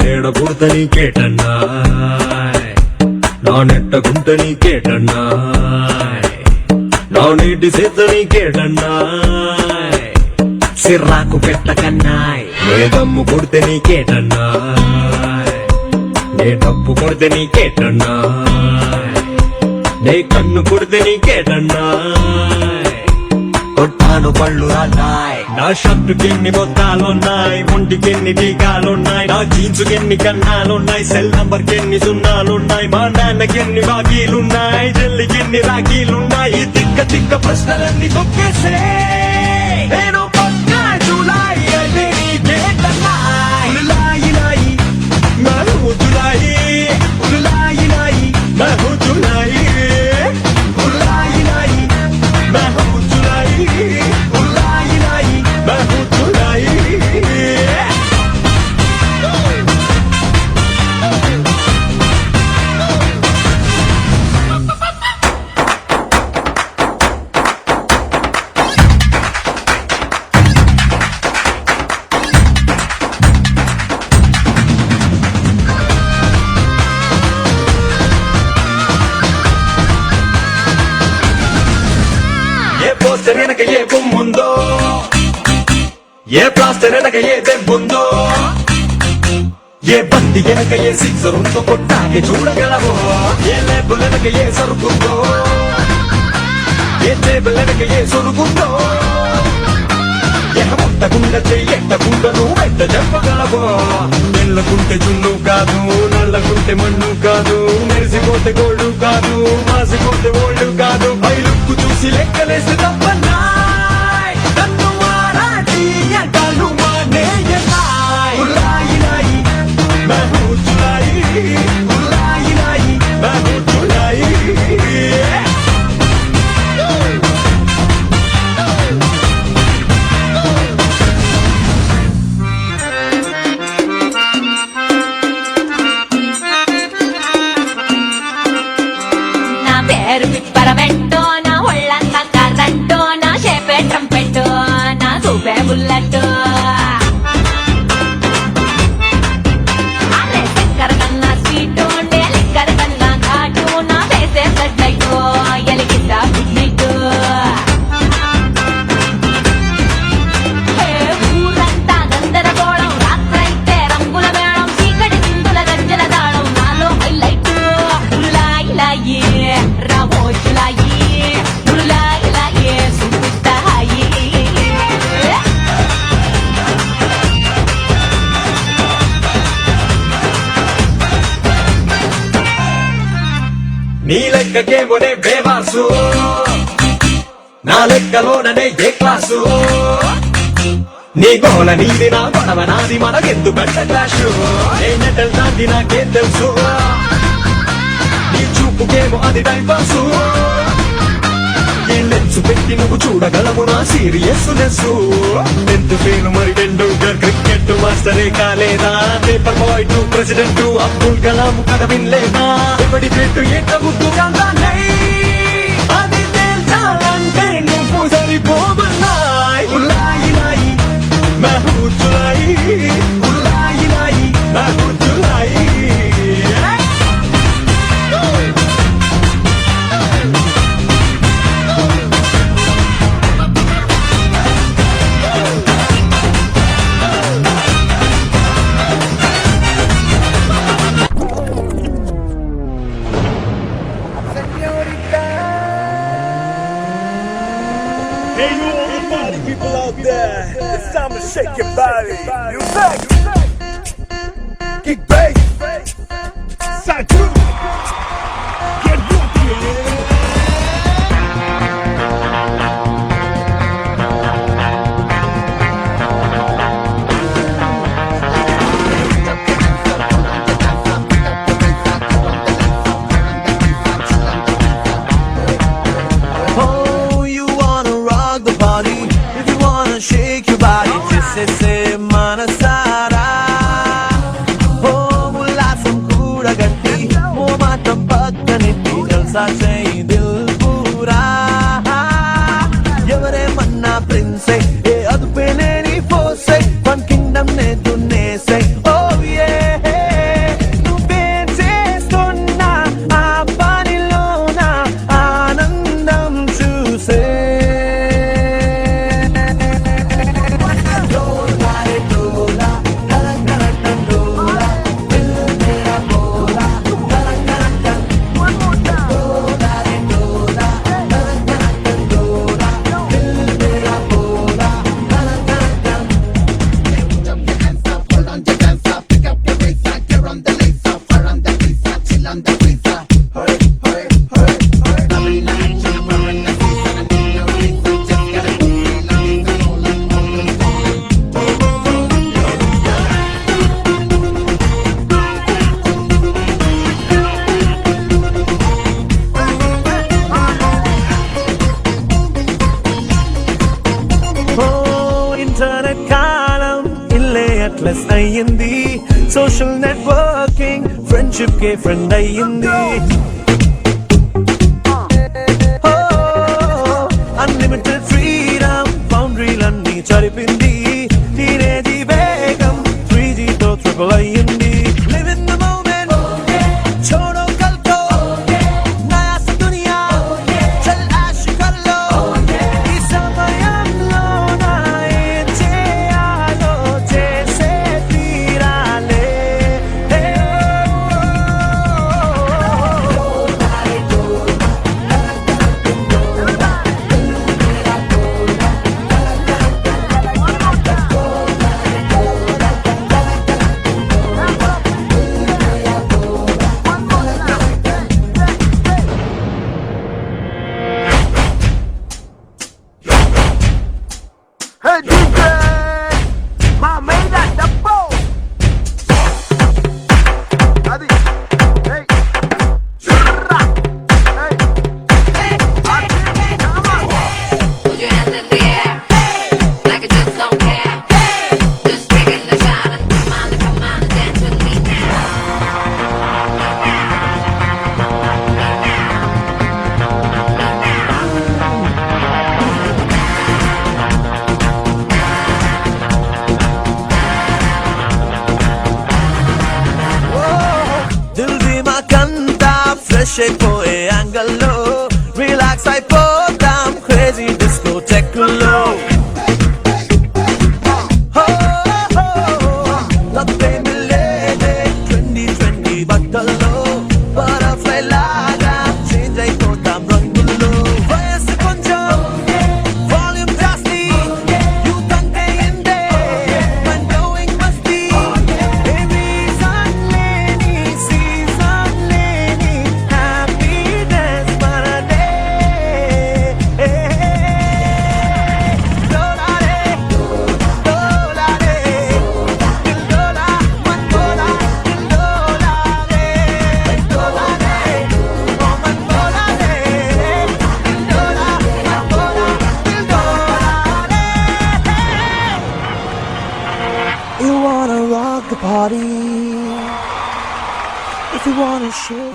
నేడ కొడత నీకేటన్నా నా నెట్ట గుంట నీకేటన్నా నా నీటి సేత నీకేటన్నా సిర్రాకు పెట్టకన్నాయ్ నే దమ్ము కొడితే నీకేటన్నా నే డప్పు కొడితే నీకేటన్నా నే కన్ను కొడితే నీకేటన్నా కొట్టాను పళ్ళు రాన్నాయ్ నా షర్టుకెన్ని బొత్తాలున్నాయి ఒంటికెన్ని టీకాలున్నాయి నా జీన్సుకెన్ని కన్నాలున్నాయి సెల్ నంబర్ కెన్ని సున్నాలున్నాయి మా నాన్నకెన్ని బాకీలున్నాయి జల్లికెన్ని రాఖీలున్నాయి తిక్క తిక్క ప్రశ్నలన్నీ తొక్కేసే నేను పక్కా జులాయి అంటే నీకేటన్నాయ్ ఉలాయి లాయి మరు జులాయి ఉలాయి లాయి మరు జులాయి ఉలాయి లాయి మరు జులాయి ఉలాయి లాయి మరు జులాయి పోస్టర్ వెనక ఏ బొమ్ముందో ఏ ప్లాస్టర్ వెనక ఏ దెబ్బుందో ఏ బంతి వెనక ఏ సిక్సర్ ఉందో కొట్టాకే చూడగలవో ఏ లేబుల్ వెనక ఏ సరుకుందో ఏ టేబుల్ వెనక ఏ సొరుగుందో ఎట్టకుండా చెయ్యట్టకుండా నువ్వు ఎట్ట చెప్పగలవో నెల్లకుంటే జున్ను కాదు నల్లకుంటే మన్ను కాదు మెరిసిపోతే గోల్డ్ కాదు మాసిపోతే ఓల్డ్ కాదు బయలుక్కు చూసి లెక్కలేసి తప్పన్నాయ్ నన్ను మారాటలు మానేయనాయ్ ఉలాయి లాయి మహు జులాయి ఉలాయి లాయి మహు జులాయి పిప్పరమెంటో నా ఒళ్ళంతా కర్రంటో నా షేపే ట్రంపెట్టో నా సూపే బుల్లెట్ అరే చక్కెర కన్నా స్వీటు నే లిక్కర కన్నా ఘాటు నా ఫేసే బ్లడ్ లైట్ ఎలిగిద్దా గుడ్ నైట్ ఊరంతా గందరగోళం రాత్రైతే రంగుల మేళం చీకటి సింధుల గజ్జల తాళం నాలో హైలైట్ ఉలాయి లాయి నీ లెక్కకేమోనే బేవాసు నా లెక్కలోననే ఏ క్లాసు నీ గోల నీది నా గొడవ నాది మనకెందుకంట క్లాషు ఏ నెటల్ దాంది నాకేం తెలుసు నీ చూపుకేమో అది టైం పాసు ఏ లెన్స్ పెట్టి నువ్వు చూడగలవు నా సీరియస్నెస్ టెన్త్ ఫెయిల్ మరి టెండూల్కర్ క్రికెట్ మాస్టరే కాలేదా paper boy to president Abdul Kalam కథ వినలేదా ఎవడి పెట్టు ఎంత ముద్దు అది తేల్చాలంటే నువ్వు సరిపోతున్నాయి ఉలాయి లాయి మహు జులాయి ఉలాయి లాయి మహు Julayi Hey, you all the party people out there, it's time to shake your body. You back, kick bass, side two, get rockin'. Shake your body, just say manasara. Oh, ulasam kuda gatti, mo matam pakkanetti, jalsa chahi dil pura. Evare manna prince, e adu peleni force, one kingdom ne dunne say, oh yeah. అయ్యింది social networking friendship కే friend అయ్యింది unlimited freedom బౌండరీలన్నీ చరిపింది టీనేజీ వేగం 3G తో triple అయ్యింది live in the moment छोड़ो कल को नया सा दुनिया चल ऐश कर लो ఈ సమయంలో నా ఏం చేయాలో చేసే తీరాలే Hey DJ, mama that the ball. Adi, hey, shurra, hey, Adi, come on. Put your hands in the air, like you just don't care. Just taking the shot and come on, dance with me now. దిల్ దిమాకంతా fresh అయిపోయే యాంగల్లో relax అయిపోతాం crazy disco టెక్లో లబ్బేమి లేదే 2020 బట్టల్లో butterfly లాగా చేంజ్ అయిపోతాం రంగుల్లో వయస్సు కొంచెం వాల్యూమ్ జాస్తి యూత్ అంటే ఇందే I'm going Masti A reason లేని సీజన్ లేని హ్యాపీనెస్ మనదే డోలారే డోలారే దిల్ డోలా మన్ డోలా దిల్ డోలారే డోలారే ఓ మన్ డోలారే దిల్ డోలా మన్ డోలా Dil డోలారే You wanna rock the party if you wanna shake